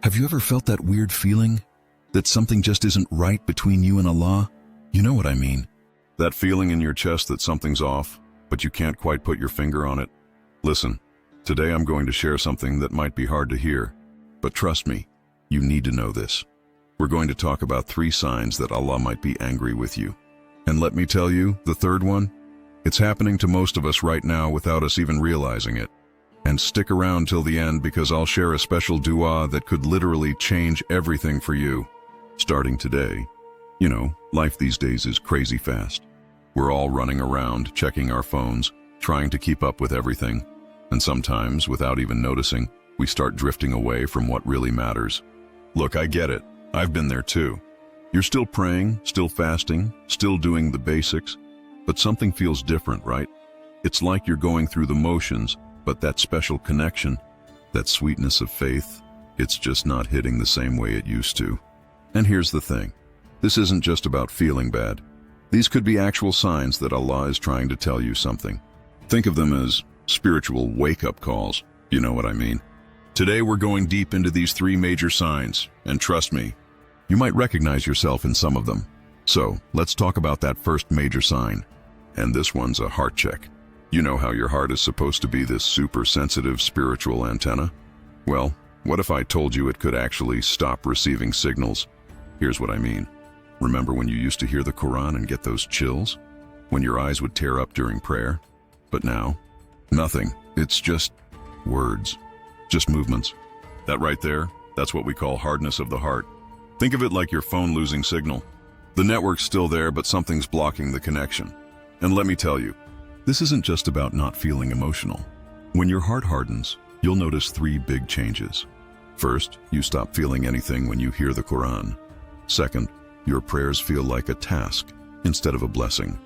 Have you ever felt that weird feeling that something just isn't right between you and Allah? You know what I mean. That feeling in your chest that something's off, but you can't quite put your finger on it? Listen, today I'm going to share something that might be hard to hear, but trust me, you need to know this. We're going to talk about 3 signs that Allah might be angry with you. And let me tell you, the third one, it's happening to most of us right now without us even realizing it. And stick around till the end because I'll share a special dua that could literally change everything for you. Starting today. You know, life these days is crazy fast. We're all running around, checking our phones, trying to keep up with everything. And sometimes, without even noticing, we start drifting away from what really matters. Look, I get it. I've been there too. You're still praying, still fasting, still doing the basics, but something feels different, right? It's like you're going through the motions, but that special connection, that sweetness of faith, it's just not hitting the same way it used to. And here's the thing. This isn't just about feeling bad. These could be actual signs that Allah is trying to tell you something. Think of them as spiritual wake-up calls. You know what I mean. Today we're going deep into these 3 major signs, and trust me, you might recognize yourself in some of them. So, let's talk about that first major sign. And this one's a heart check. You know how your heart is supposed to be this super sensitive spiritual antenna? Well, what if I told you it could actually stop receiving signals? Here's what I mean. Remember when you used to hear the Quran and get those chills? When your eyes would tear up during prayer? But now, nothing. It's just words. Just movements. That right there, that's what we call hardness of the heart. Think of it like your phone losing signal. The network's still there, but something's blocking the connection. And let me tell you, this isn't just about not feeling emotional. When your heart hardens, you'll notice 3 big changes. First, you stop feeling anything when you hear the Quran. Second, your prayers feel like a task instead of a blessing.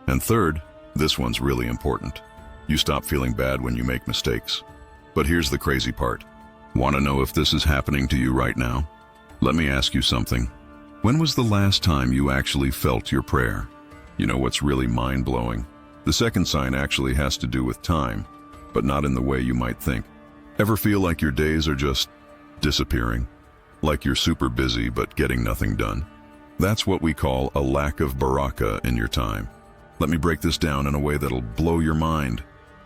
And third, this one's really important. You stop feeling bad when you make mistakes. But here's the crazy part. Want to know if this is happening to you right now? Let me ask you something. When was the last time you actually felt your prayer? You know what's really mind-blowing? The second sign actually has to do with time, but not in the way you might think. Ever feel like your days are just disappearing? Like you're super busy but getting nothing done? That's what we call a lack of barakah in your time. Let me break this down in a way that'll blow your mind.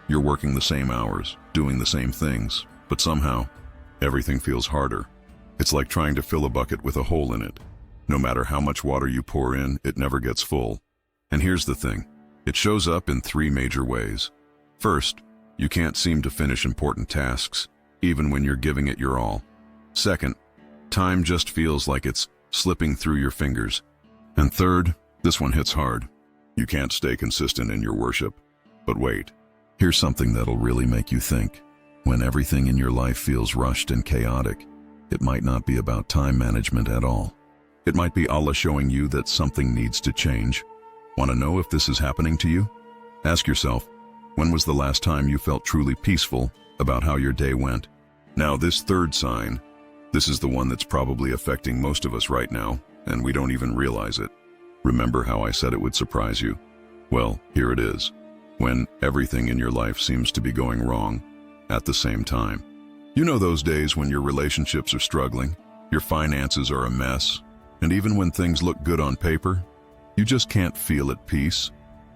You're working the same hours, doing the same things, but somehow, everything feels harder. It's like trying to fill a bucket with a hole in it. No matter how much water you pour in, it never gets full. And here's the thing. It shows up in 3 major ways. First, you can't seem to finish important tasks, even when you're giving it your all. Second, time just feels like it's slipping through your fingers. And third, this one hits hard. You can't stay consistent in your worship. But wait, here's something that'll really make you think. When everything in your life feels rushed and chaotic, it might not be about time management at all. It might be Allah showing you that something needs to change. Want to know if this is happening to you? Ask yourself, when was the last time you felt truly peaceful about how your day went? Now this third sign, this is the one that's probably affecting most of us right now, and we don't even realize it. Remember how I said it would surprise you? Well, here it is. When everything in your life seems to be going wrong at the same time. You know those days when your relationships are struggling, your finances are a mess, and even when things look good on paper, you just can't feel at peace?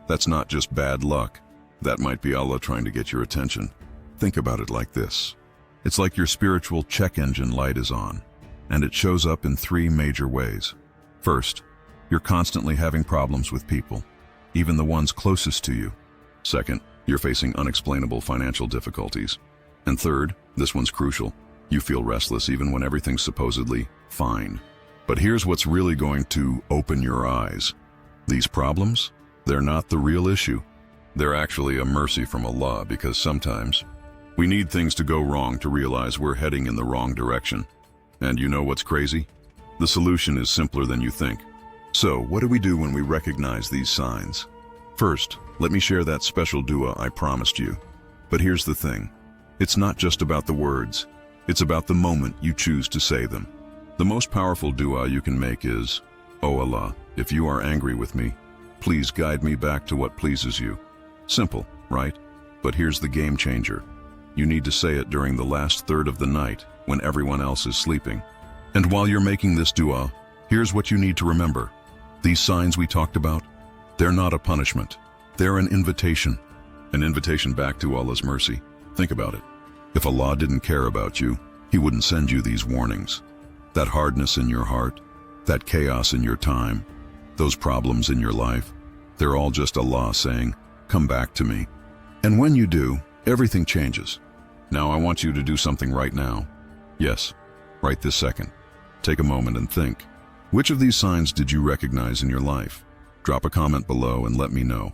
That's not just bad luck. That might be Allah trying to get your attention. Think about it like this. It's like your spiritual check engine light is on, and it shows up in 3 major ways. First, you're constantly having problems with people, even the ones closest to you. Second, you're facing unexplainable financial difficulties. And third, this one's crucial. You feel restless even when everything's supposedly fine. But here's what's really going to open your eyes. These problems, they're not the real issue. They're actually a mercy from Allah because sometimes we need things to go wrong to realize we're heading in the wrong direction. And you know what's crazy? The solution is simpler than you think. So, what do we do when we recognize these signs? First, let me share that special dua I promised you. But here's the thing. It's not just about the words. It's about the moment you choose to say them. The most powerful dua you can make is, "O Allah, if you are angry with me, please guide me back to what pleases you." Simple, right? But here's the game changer. You need to say it during the last third of the night when everyone else is sleeping. And while you're making this dua, here's what you need to remember. These signs we talked about, they're not a punishment. They're an invitation back to Allah's mercy. Think about it. If Allah didn't care about you, He wouldn't send you these warnings. That hardness in your heart, that chaos in your time, those problems in your life, they're all just Allah saying, come back to me. And when you do, everything changes. Now I want you to do something right now. Yes, right this second. Take a moment and think. Which of these signs did you recognize in your life? Drop a comment below and let me know.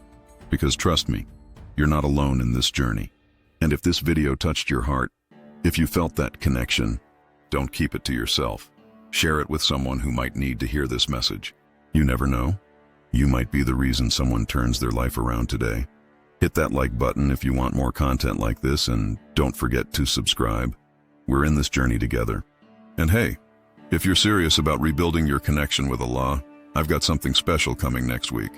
Because trust me, you're not alone in this journey. And if this video touched your heart, if you felt that connection, don't keep it to yourself. Share it with someone who might need to hear this message. You never know. You might be the reason someone turns their life around today. Hit that like button if you want more content like this, and don't forget to subscribe. We're in this journey together. And hey, if you're serious about rebuilding your connection with Allah, I've got something special coming next week.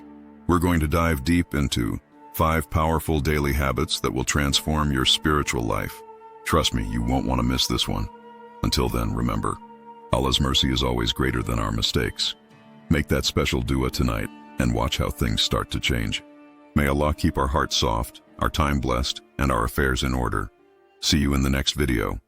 We're going to dive deep into 5 powerful daily habits that will transform your spiritual life. Trust me, you won't want to miss this one. Until then, remember, Allah's mercy is always greater than our mistakes. Make that special dua tonight and watch how things start to change. May Allah keep our hearts soft, our time blessed, and our affairs in order. See you in the next video.